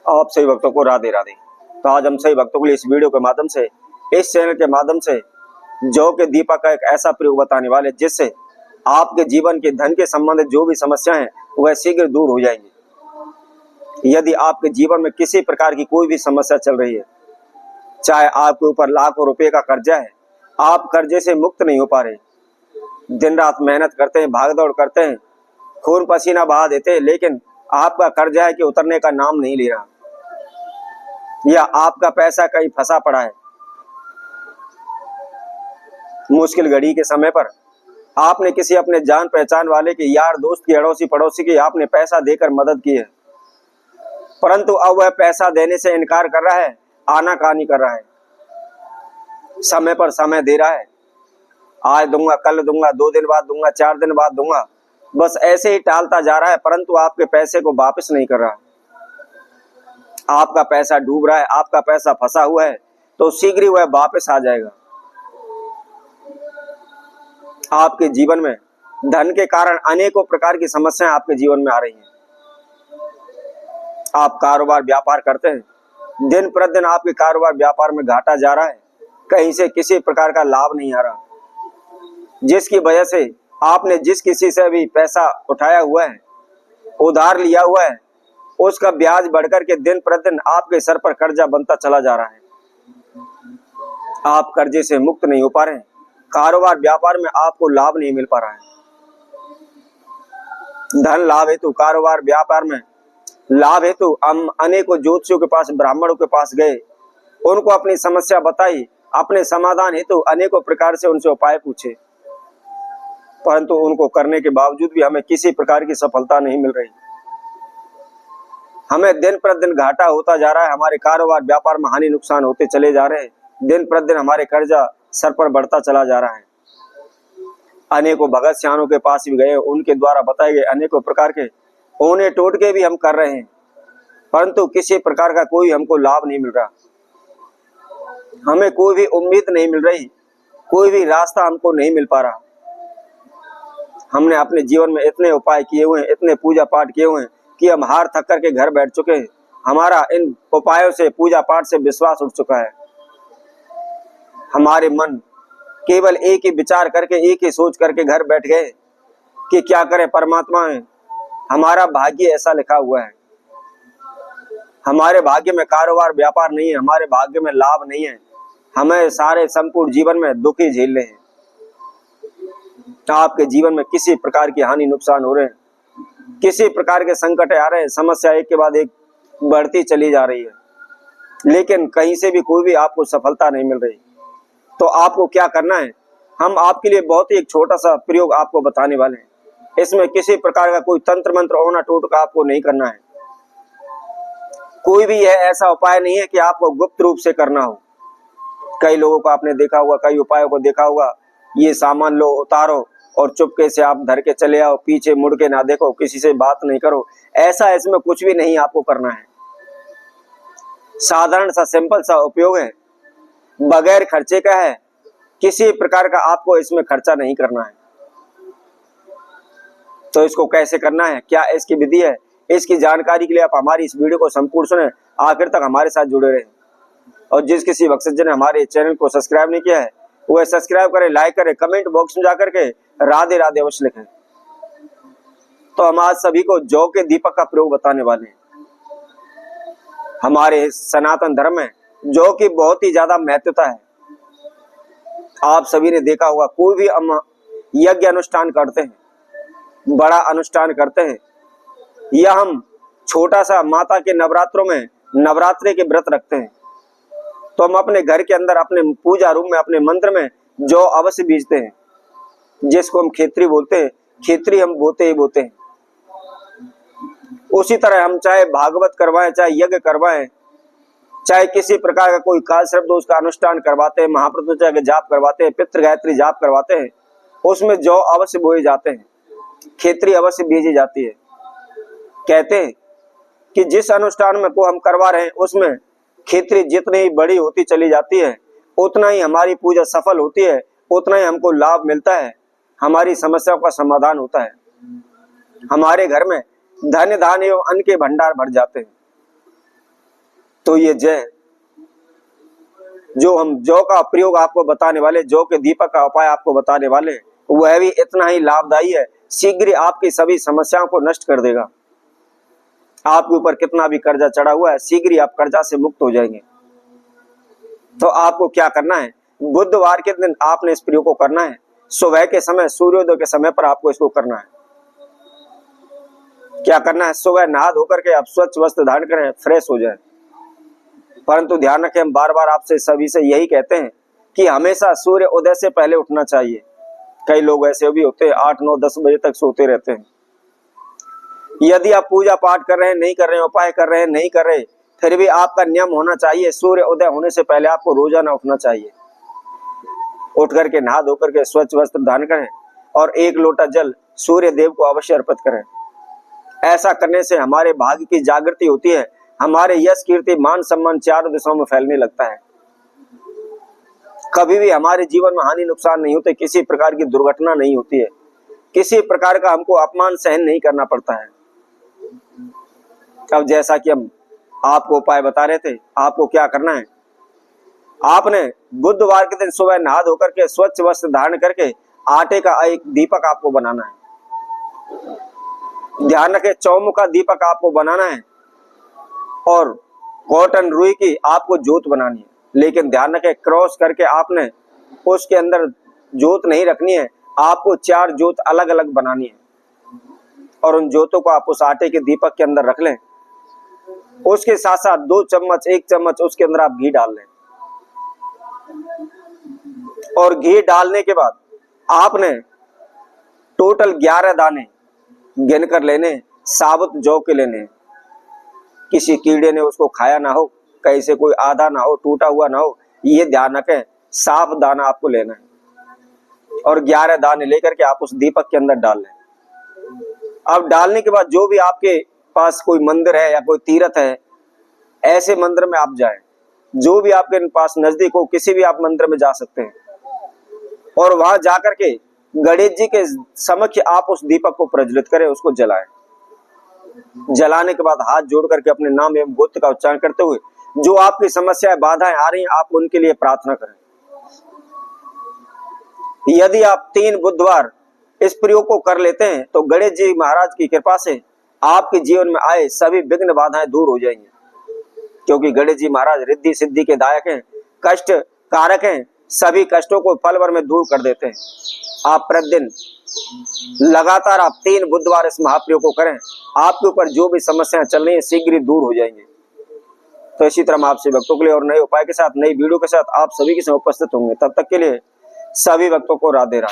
आप सभी भक्तों को राधे राधे। तो आज हम सभी भक्तों के लिए इस वीडियो के माध्यम से, इस चैनल के माध्यम से जौ के दीपक का एक ऐसा प्रयोग बताने वाले जिससे आपके जीवन के धन के संबंधित जो भी समस्याएं हैं वह शीघ्र दूर हो जाएंगी। यदि आपके जीवन में किसी प्रकार की कोई भी समस्या चल रही है, चाहे आपके ऊपर लाखों रुपए का कर्जा है, आप कर्जे से मुक्त नहीं हो पा रहे, दिन रात मेहनत करते हैं, भागदौड़ करते हैं, खून पसीना बहा देते हैं, लेकिन आपका कर्जा है कि उतरने का नाम नहीं ले रहा, या आपका पैसा कहीं फंसा पड़ा है, मुश्किल घड़ी के समय पर आपने किसी अपने जान पहचान वाले के, यार दोस्त की, अड़ोसी पड़ोसी की आपने पैसा देकर मदद की है, परंतु अब वह पैसा देने से इनकार कर रहा है, आनाकानी कर रहा है, समय पर समय दे रहा है, आज दूंगा, कल दूंगा, 2 दिन बाद दूंगा, 4 दिन बाद दूंगा, बस ऐसे ही टालता जा रहा है, परंतु आपके पैसे को वापस नहीं कर रहा। आपका पैसा डूब रहा है, आपका पैसा फंसा हुआ है, तो शीघ्र ही वह वापस आ जाएगा। आपके जीवन में धन के कारण अनेकों प्रकार की समस्याएं आपके जीवन में आ रही हैं। आप कारोबार व्यापार करते हैं, दिन प्रतिदिन आपके कारोबार व्यापार में घाटा जा रहा है, कहीं से किसी प्रकार का लाभ नहीं आ रहा, जिसकी वजह से आपने जिस किसी से भी पैसा उठाया हुआ है, उधार लिया हुआ है, उसका ब्याज बढ़कर के दिन प्रतिदिन आपके सर पर कर्जा बनता चला जा रहा है। आप कर्जे से मुक्त नहीं हो पा रहे हैं, कारोबार व्यापार में आपको लाभ नहीं मिल पा रहा है। धन लाभ हेतु, कारोबार व्यापार में लाभ हेतु हम अनेकों ज्योतिषियों के पास, ब्राह्मणों के पास गए, उनको अपनी समस्या बताई, अपने समाधान हेतु अनेकों प्रकार से उनसे उपाय पूछे, परंतु उनको करने के बावजूद भी हमें किसी प्रकार की सफलता नहीं मिल रही। हमें दिन प्रतिदिन घाटा होता जा रहा है, हमारे कारोबार व्यापार में हानि नुकसान होते चले जा रहे हैं, दिन प्रतिदिन हमारे कर्जा सर पर बढ़ता चला जा रहा है। अनेकों भगत सियानों के पास भी गए, उनके द्वारा बताए गए अनेकों प्रकार के ओने टोटके भी हम कर रहे हैं, परंतु किसी प्रकार का कोई हमको लाभ नहीं मिल रहा, हमें कोई भी उम्मीद नहीं मिल रही, कोई भी रास्ता हमको नहीं मिल पा रहा। हमने अपने जीवन में इतने उपाय किए हुए हैं, इतने पूजा पाठ किए हुए हैं कि हम हार थक करके घर बैठ चुके हैं। हमारा इन उपायों से, पूजा पाठ से विश्वास उठ चुका है। हमारे मन केवल एक ही विचार करके, एक ही सोच करके घर बैठ गए कि क्या करें, परमात्मा है, हमारा भाग्य ऐसा लिखा हुआ है, हमारे भाग्य में कारोबार व्यापार नहीं है, हमारे भाग्य में लाभ नहीं है, हमें सारे संपूर्ण जीवन में दुख ही झेलने हैं। आपके जीवन में किसी प्रकार की हानि नुकसान हो रहे हैं, किसी प्रकार के संकट आ रहे हैं, समस्या एक के बाद एक बढ़ती चली जा रही है, लेकिन कहीं से भी कोई भी आपको सफलता नहीं मिल रही। तो आपको क्या करना है, हम आपके लिए बहुत ही एक छोटा सा प्रयोग आपको बताने वाले हैं। इसमें किसी प्रकार का कोई तंत्र मंत्र, ओना टोटका आपको नहीं करना है। कोई भी यह ऐसा उपाय नहीं है कि आपको गुप्त रूप से करना हो। कई लोगों को आपने देखा होगा, कई उपायों को देखा होगा, ये सामान लो, उतारो और चुपके से आप धर के चले आओ, पीछे मुड़ के ना देखो, किसी से बात नहीं करो, ऐसा इसमें कुछ भी नहीं आपको करना है। साधारण सा सिंपल सा उपयोग है, बगैर खर्चे का है, किसी प्रकार का आपको इसमें खर्चा नहीं करना है। तो इसको कैसे करना है, क्या इसकी विधि है, इसकी जानकारी के लिए आप हमारी इस वीडियो को संपूर्ण सुने, आखिर तक हमारे साथ जुड़े रहें। और जिस किसी भक्तजन ने हमारे चैनल को सब्सक्राइब नहीं किया है वह सब्सक्राइब करें, लाइक करें, कमेंट बॉक्स में जाकर के राधे राधे अवश्य लिखें। तो हम आज सभी को जौ के दीपक का प्रयोग बताने वाले हैं। हमारे सनातन धर्म में जौ की बहुत ही ज्यादा महत्वता है। आप सभी ने देखा होगा, कोई भी हम यज्ञ अनुष्ठान करते हैं, बड़ा अनुष्ठान करते हैं, या हम छोटा सा माता के नवरात्रों में नवरात्रि के व्रत रखते हैं, तो हम अपने घर के अंदर, अपने पूजा रूम में, अपने मंदिर में जौ अवश्य बीजते हैं, जिसको हम खेतरी बोलते हैं। खेतरी हम बोते ही बोते हैं। उसी तरह हम चाहे भागवत करवाएं, चाहे यज्ञ करवाएं, चाहे किसी प्रकार का कोई काल सर्प दोष का अनुष्ठान करवाते हैं, महाप्रतिष्ठा के जाप करवाते हैं, पितृ गायत्री जाप करवाते हैं, उसमें जौ अवश्य बोए जाते हैं, खेतरी अवश्य बीजी जाती है। कहते हैं कि जिस अनुष्ठान में को हम करवा रहे हैं उसमें खेतरी जितनी ही बड़ी होती चली जाती है, उतना ही हमारी पूजा सफल होती है, उतना ही हमको लाभ मिलता है, हमारी समस्याओं का समाधान होता है, हमारे घर में धन धान एवं अन्न के भंडार भर जाते हैं। तो ये जय जो हम जौ का प्रयोग आपको बताने वाले, जौ के दीपक का उपाय आपको बताने वाले, वह भी इतना ही लाभदायी है, शीघ्र आपकी सभी समस्याओं को नष्ट कर देगा। आपके ऊपर कितना भी कर्जा चढ़ा हुआ है, शीघ्र ही आप कर्जा से मुक्त हो जाएंगे। तो आपको क्या करना है, बुधवार के दिन आपने इस प्रयोग को करना है। सुबह के समय, सूर्योदय के समय पर आपको इसको करना है। क्या करना है, सुबह नहा धोकर के आप स्वच्छ वस्त्र धारण करें, फ्रेश हो जाए। परंतु ध्यान रखें, हम बार बार आपसे सभी से यही कहते हैं कि हमेशा सूर्य उदय से पहले उठना चाहिए। कई लोग ऐसे भी होते हैं 8, 9, 10 बजे तक सोते रहते हैं। यदि आप पूजा पाठ कर रहे हैं, नहीं कर रहे हैं, उपाय कर रहे हैं, नहीं कर रहे, फिर भी आपका नियम होना चाहिए, सूर्य उदय होने से पहले आपको रोजाना उठना चाहिए। उठ करके नहा धो करके स्वच्छ वस्त्र धारण करें और 1 लोटा जल सूर्य देव को अवश्य अर्पित करें। ऐसा करने से हमारे भाग्य की जागृति होती है, हमारे यश कीर्ति मान सम्मान चारों दिशाओं में फैलने लगता है। कभी भी हमारे जीवन में हानि नुकसान नहीं होते, किसी प्रकार की दुर्घटना नहीं होती है, किसी प्रकार का हमको अपमान सहन नहीं करना पड़ता है। अब जैसा कि हम आपको उपाय बता रहे थे, आपको क्या करना है, आपने बुधवार के दिन सुबह नहा धोकर के स्वच्छ वस्त्र धारण करके आटे का एक दीपक आपको बनाना है। ध्यान रखें, चौमुखा दीपक आपको बनाना है और कॉटन रुई की आपको जोत बनानी है। लेकिन ध्यान रखें, क्रॉस करके आपने उसके अंदर जोत नहीं रखनी है, आपको 4 जोत अलग अलग बनानी है और उन जोतों को आप उस आटे के दीपक के अंदर रख लें। उसके साथ साथ 2 चम्मच 1 चम्मच उसके अंदर आप घी डाल लें और घी डालने के बाद आपने टोटल 11 दाने गिन कर लेने, साबुत जौ के लेने। किसी कीड़े ने उसको खाया ना हो, कहीं से कोई आधा ना हो, टूटा हुआ ना हो, ये ध्यान रखें। साफ दाना आपको लेना है और 11 दाने लेकर के आप उस दीपक के अंदर डाल लें। अब डालने के बाद जो भी आपके पास कोई मंदिर है या कोई तीर्थ है, ऐसे मंदिर में आप जाएं, जो भी आपके पास नजदीक हो, किसी भी आप मंदिर में जा सकते हैं और वहां जाकर के गणेश जी के समक्ष आप उस दीपक को प्रज्वलित करें, उसको जलाएं। जलाने के बाद हाथ जोड़ करके अपने नाम एवं गोत्र का उच्चारण करते हुए जो आपकी समस्याएं बाधाएं आ रही हैं, आप उनके लिए प्रार्थना करें। यदि आप 3 बुधवार इस प्रयोग को कर लेते हैं तो गणेश जी महाराज की कृपा से आपके जीवन में आए सभी विघ्न बाधाएं दूर हो जाएंगी, क्योंकि गणेश जी महाराज रिद्धि सिद्धि के दायक हैं, कष्ट कारक हैं, सभी कष्टों को पल भर में दूर कर देते हैं। आप प्रतिदिन लगातार आप 3 बुधवार इस महाप्रयोग को करें, आपके ऊपर जो भी समस्याएं चल रही है शीघ्र ही दूर हो जाएंगे। तो इसी तरह हम आपसे भक्तों के लिए और नए उपाय के साथ, नई वीडियो के साथ आप सभी के साथ उपस्थित होंगे। तब तक के लिए सभी भक्तों को राधे राधे।